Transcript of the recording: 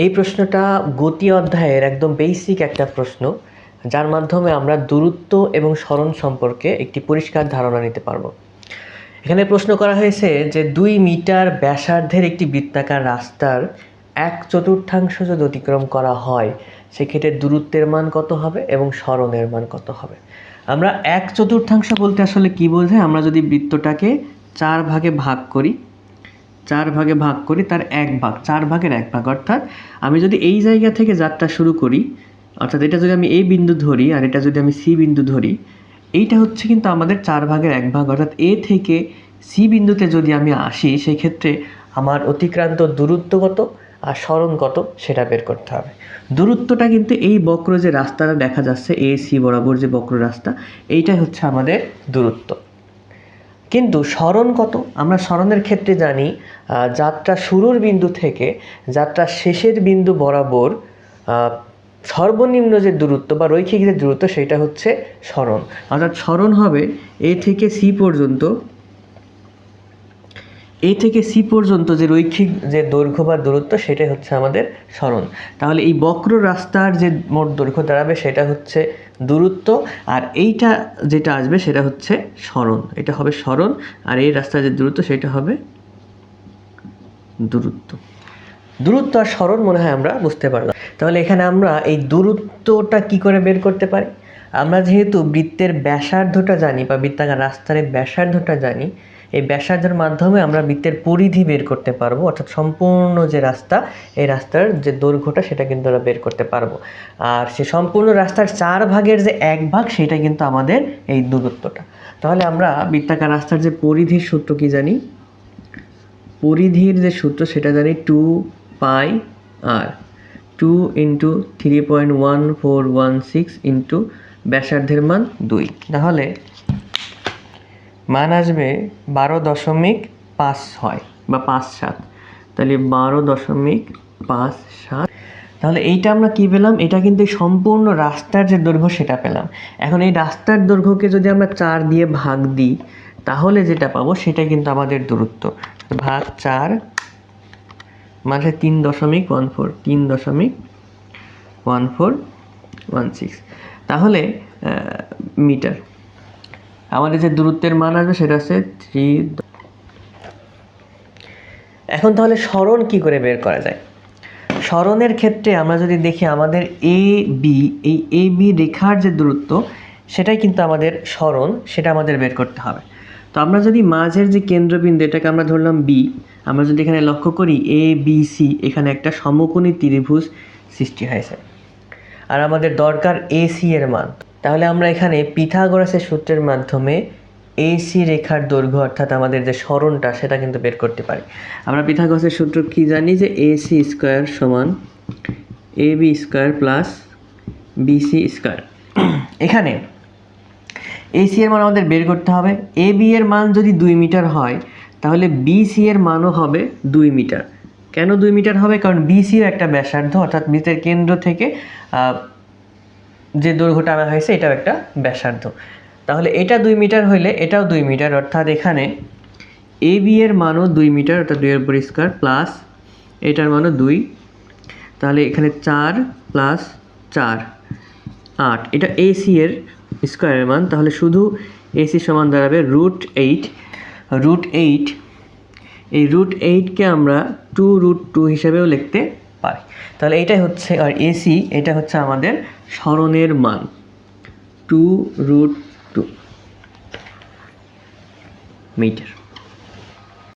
এই প্রশ্নটা গতি অধ্যায়ের একদম বেসিক একটা প্রশ্ন, যার মাধ্যমে আমরা দূরত্ব এবং সরণ সম্পর্কে একটি পরিষ্কার ধারণা নিতে পারবো। এখানে প্রশ্ন করা হয়েছে যে 2 মিটার ব্যাসার্ধের একটি বৃত্তাকার রাস্তার 1/4 যদি অতিক্রম করা হয়, সেক্ষেত্রে দূরত্বের মান কত হবে এবং সরণের মান কত হবে। আমরা 1/4 বলতে আসলে কি বোঝায়, আমরা যদি বৃত্তটাকে 4 ভাগে ভাগ করি, 4 ভাগে ভাগ করি তার 1 ভাগ, 4 ভাগের 1 ভাগ, অর্থাৎ আমি যদি এই জায়গা থেকে যাত্রা শুরু করি, অর্থাৎ এটা যদি আমি এই বিন্দু ধরি আর এটা যদি আমি সি বিন্দু ধরি, এইটা হচ্ছে কিন্তু আমাদের 4 ভাগের 1 ভাগ, অর্থাৎ এ থেকে সি বিন্দুতে যদি আমি আসি, সেই ক্ষেত্রে আমার অতিক্রান্ত দূরত্ব কত আর সরণ কত সেটা বের করতে হবে। দূরত্বটা কিন্তু এই বক্র যে রাস্তাটা দেখা যাচ্ছে এ সি বরাবর যে বক্র রাস্তা, এইটাই হচ্ছে আমাদের দূরত্ব। কিন্তু সরণ কত? আমরা সরণের ক্ষেত্রে জানি যাত্রা শুরুর বিন্দু থেকে যাত্রা শেষের বিন্দু বরাবর সর্বনিম্ন যে দূরত্ব বা রৈখিক যে দূরত্ব, সেটা হচ্ছে সরণ। অর্থাৎ সরণ হবে এ থেকে সি পর্যন্ত, এ থেকে সি পর্যন্ত যে রৈখিক যে দৈর্ঘ্য বা দূরত্ব, সেটাই হচ্ছে আমাদের সরণ। তাহলে এই বক্র রাস্তার যে মোট দৈর্ঘ্য দাঁড়াবে সেটা হচ্ছে দূরত্ব, আর এইটা যেটা আসবে সেটা হচ্ছে সরণ। এটা হবে সরণ, আর এই রাস্তার যে দূরত্ব সেটা হবে দূরত্ব। দূরত্ব আর সরণ মনে হয় আমরা বুঝতে পারলাম। তাহলে এখানে আমরা এই দূরত্বটা কি করে বের করতে পারি? আমরা যেহেতু বৃত্তের ব্যাসার্ধটা জানি বা বৃত্তাকার রাস্তার ব্যাসার্ধটা জানি, এই ব্যাসার্ধের মাধ্যমে আমরা বৃত্তের পরিধি বের করতে পারবো, অর্থাৎ সম্পূর্ণ যে রাস্তা, এই রাস্তার যে দৈর্ঘ্যটা সেটা কিন্তু আমরা বের করতে পারবো। আর সে সম্পূর্ণ রাস্তার 4 ভাগের যে 1 ভাগ, সেটা কিন্তু আমাদের এই দূরত্বটা। তাহলে আমরা বৃত্তাকার রাস্তার যে পরিধির সূত্র কি জানি? পরিধির যে সূত্র সেটা জানি 2πr, 2 × 3.1416 ইন্টু ব্যাসার্ধের মান 2। তাহলে মান আসবে 12.56 বা 57। তাহলে 12.57। তাহলে এইটা আমরা কি পেলাম? এটা কিন্তু সম্পূর্ণ রাস্তার যে দৈর্ঘ্য সেটা পেলাম। এখন এই রাস্তার দৈর্ঘ্যকে যদি আমরা 4 দিয়ে ভাগ দিই, তাহলে যেটা পাবো সেটা কিন্তু আমাদের দূরত্ব। ভাগ 4 মানে 3.14, 3.1416। তাহলে মিটার আমাদের যে দূরত্বের মান আসবে সেটা হচ্ছে 3। এখন তাহলে সরণ কি করে বের করা যায়? সরণের ক্ষেত্রে আমরা যদি দেখি, আমাদের এ বি, এই এ বি রেখার যে দূরত্ব সেটাই কিন্তু আমাদের সরণ, সেটা আমাদের বের করতে হবে। তো আমরা যদি মাঝের যে কেন্দ্রবিন্দু, এটাকে আমরা ধরলাম বি, আমরা যদি এখানে লক্ষ্য করি এ বি সি, এখানে একটা সমকোণী ত্রিভুজ সৃষ্টি হয়েছে, আর আমাদের দরকার এ সি এর মান। তাহলে আমরা এখানে পিথাগোরাসের সূত্রের মাধ্যমে এসি রেখার দৈর্ঘ্য, অর্থাৎ আমাদের যে সরণটা, সেটা কিন্তু বের করতে পারি। আমরা পিথাগোরাসের সূত্র কি জানি? যে এসি স্কোয়ার সমান A B square plus BC square. এখানে এসি এর মান আমাদের বের করতে হবে। এ বি এর মান যদি 2 মিটার হয়, তাহলে বিসি এর মানও হবে 2 মিটার। কেন 2 মিটার হবে? কারণ বিসিও একটা ব্যাসার্ধ, অর্থাৎ বৃত্তের কেন্দ্র থেকে যে দৈর্ঘ্যটা আনা হয়েছে এটাও একটা ব্যাসার্ধ। তাহলে এটা 2 মিটার হইলে এটাও 2 মিটার, অর্থাৎ এখানে এ বি এর মানও 2 মিটার, অর্থাৎ 2 এর উপর স্কোয়ার প্লাস এটার মানও 2। তাহলে এখানে 4 প্লাস 4 8, এটা এসি এর স্কোয়ারের মান। তাহলে শুধু এসি সমান দাঁড়াবে √8। এই √8কে আমরা 2√2 হিসেবেও লিখতে পারি। তাহলে এইটাই হচ্ছে, আর এসি এটা হচ্ছে আমাদের সরণের মান 2√2 মিটার।